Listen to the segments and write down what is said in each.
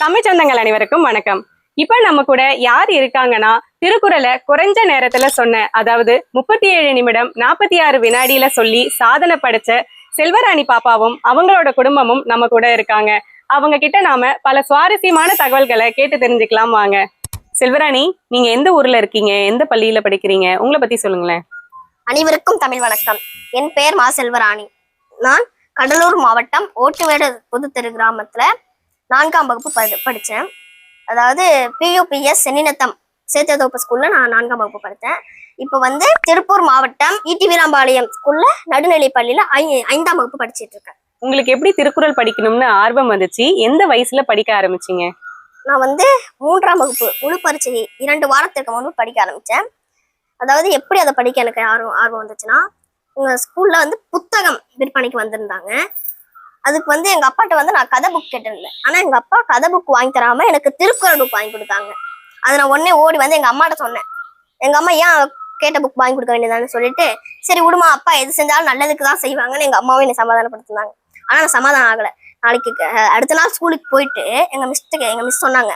தமிழ் சொந்தங்கள் அனைவருக்கும் வணக்கம். இப்ப நம்ம கூட யார் இருக்காங்கன்னா, திருக்குறளை குறைஞ்ச நேரத்துல சொன்ன, அதாவது 37 நிமிடம் 46 வினாடியில சொல்லி சாதனை படைச்ச செல்வராணி பாப்பாவும் அவங்களோட குடும்பமும் நம்ம கூட இருக்காங்க. அவங்க கிட்ட நாம பல சுவாரஸ்யமான தகவல்களை கேட்டு தெரிஞ்சுக்கலாம் வாங்க. செல்வராணி, நீங்க எந்த ஊர்ல இருக்கீங்க, எந்த பள்ளியில படிக்கிறீங்க, உங்களை பத்தி சொல்லுங்களேன். அனைவருக்கும் தமிழ் வணக்கம். என் பெயர் மா செல்வராணி. நான் கடலூர் மாவட்டம் ஓட்டுமேடு புதுத்தெரு கிராமத்துல 4ஆம் வகுப்பு படித்தேன். அதாவது PUPS சென்னிநத்தம் சேத்தியதோப்பு ஸ்கூல்ல நான் 4ஆம் வகுப்பு படித்தேன். இப்போ வந்து திருப்பூர் மாவட்டம் ஈட்டி வீராம்பாளையம் ஸ்கூல்ல நடுநிலை பள்ளியில 5ஆம் வகுப்பு படிச்சுட்டு இருக்கேன். உங்களுக்கு எப்படி திருக்குறள் படிக்கணும்னு ஆர்வம் வந்துச்சு? எந்த வயசுல படிக்க ஆரம்பிச்சீங்க? நான் வந்து 3ஆம் வகுப்பு முழு பரீட்சை 2 வாரத்துக்கு முன்பு படிக்க ஆரம்பிச்சேன். அதாவது எப்படி அதை படிக்க எனக்கு ஆர்வம் வந்துச்சுன்னா, எங்கள் ஸ்கூல்ல வந்து புத்தகம் விற்பனைக்கு வந்திருந்தாங்க. அதுக்கு வந்து எங்க அப்பாட்ட வந்து நான் கதை புக் கேட்டிருந்தேன். ஆனா எங்க அப்பா கதை புக் வாங்கி தராம எனக்கு திருக்குறள் புக் வாங்கி கொடுத்தாங்க. அதை நான் உடனே ஓடி வந்து எங்க அம்மாட்ட சொன்னேன். எங்க அம்மா ஏன் கேட்ட புக் வாங்கி கொடுக்க வேண்டியதான்னு சொல்லிட்டு, சரி விடுமா, அப்பா எது செஞ்சாலும் நல்லதுக்கு தான் செய்வாங்கன்னு எங்க அம்மாவும் என்னை சமாதானப்படுத்தினாங்க. ஆனா நான் சமாதானம் ஆகலை. நாளைக்கு அடுத்த நாள் ஸ்கூலுக்கு போயிட்டு எங்க மிஸ் சொன்னாங்க,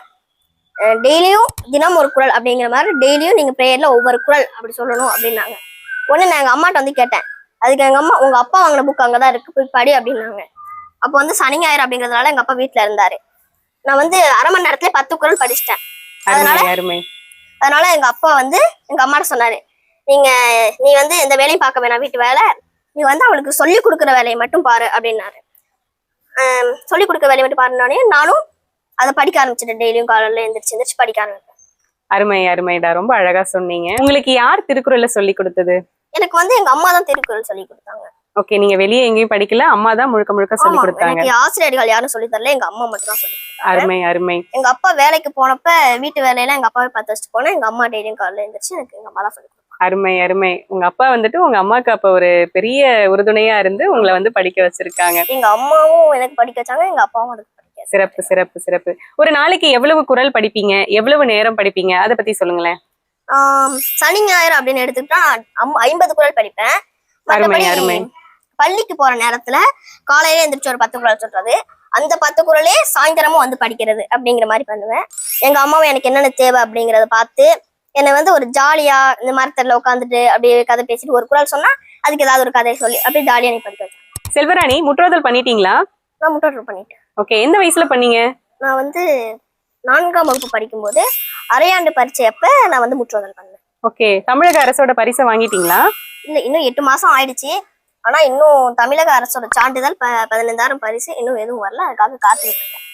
டெய்லியும் தினம் ஒரு குறள் அப்படிங்கிற மாதிரி டெய்லியும் நீங்க ப்ரேயர்ல ஒவ்வொரு குறள் அப்படி சொல்லணும் அப்படின்னாங்க. உடனே நான் எங்க அம்மாட்ட வந்து கேட்டேன். அதுக்கு எங்க அம்மா, உங்க அப்பா வாங்கின புக் அங்கதான் இருக்கு, போய் படி அப்படின்னாங்க. அப்போ வந்து சனி ஞாயிறு அப்படிங்கிறதுனால எங்க அப்பா வீட்டுல இருந்தாரு. நான் வந்து அரை மணி நேரத்துல 10 குறள் படிச்சிட்டேன். அதனால எங்க அப்பா வந்து எங்க அம்மாட்ட சொன்னாரு, நீ வந்து எந்த வேலையும் பார்க்க வேணாம், வீட்டு வேலை, நீ வந்து அவளுக்கு சொல்லி கொடுக்குற வேலையை மட்டும் பாரு அப்படின்னாரு. சொல்லி கொடுக்குற வேலையை மட்டும் பாருனோடனே நானும் அதை படிக்க ஆரம்பிச்சிட்டேன். டெய்லியும் காலையில எந்திரிச்சு படிக்க ஆரம்பிச்சேன். அருமைடா, ரொம்ப அழகா சொன்னீங்க. உங்களுக்கு யார் திருக்குறளை சொல்லி கொடுத்தது? எனக்கு வந்து எங்க அம்மா தான் திருக்குறள் சொல்லி கொடுத்தாங்க. ஓகே, நீங்க வெளியே எங்கேயும் படிக்கல, அம்மா தான் முழுக்க சொல்லி கொடுத்தாங்க. ஆசிரியர்கள் யாரும் சொல்லி தரல, எங்க அம்மா மட்டும் தான் சொல்லி கொடுத்தாங்க. அருமை. எங்க அப்பா வேலைக்கு போனப்ப வீட்டு வேலையில எங்க அப்பாவை பார்த்து வச்சுட்டு போனேன். எங்க அம்மா டெய்லியும் காலையில எழுந்திரிச்சு எனக்கு எங்க அம்மா தான் சொல்லி கொடுத்தாங்க. அருமை. உங்க அப்பா வந்துட்டு உங்க அம்மாக்கு அப்ப ஒரு பெரிய உறுதுணையா இருந்து உங்களை வந்து படிக்க வச்சிருக்காங்க. எங்க அம்மாவும் எனக்கு படிக்க வச்சாங்க, எங்க அப்பாவும் எனக்கு படிக்க. சிறப்பு. ஒரு நாளைக்கு எவ்வளவு குறள் படிப்பீங்க, எவ்வளவு நேரம் படிப்பீங்க, அதை பத்தி சொல்லுங்களேன். சனி ஞாயிறு அப்படின்னு எடுத்துக்கிட்டா 50 குறள் படிப்பேன். அருமை. பள்ளிக்கு போற நேரத்துல காலையில எந்திரிச்சு ஒரு 10 குறள் சொல்றது, அந்த 10 குறளே சாயந்தரமும் வந்து படிக்கிறது அப்படிங்கிற மாதிரி பண்ணுவேன். எங்க அம்மாவும் எனக்கு என்னென்ன தேவை அப்படிங்கறத பார்த்து என்னை வந்து ஒரு ஜாலியா இந்த மரத்துல உட்காந்துட்டு அப்படியே கதை பேசிட்டு ஒரு குறள் சொன்னா அதுக்கு ஏதாவது ஒரு கதையை சொல்லி அப்படியே ஜாலியா நீ படிக்க வச்சேன். செல்வராணி, முற்றோதல் பண்ணிட்டீங்களா? நான் முற்றோதல் பண்ணிட்டேன். ஓகே, எந்த வயசுல பண்ணீங்க? நான் வந்து 4ஆம் வகுப்பு படிக்கும் போது அரையாண்டு பரீட்சை அப்ப நான் வந்து முற்றோதல் பண்ணேன். ஓகே, தமிழக அரசோட பரிசை வாங்கிட்டீங்களா? இல்ல, இன்னும் 8 மாசம் ஆயிடுச்சு. ஆனா இன்னும் தமிழக அரசோட சான்றிதழ் 15,000 பரிசு இன்னும் எதுவும் வரல. அதுக்காக காத்துக்கிட்டு இருக்கேன்.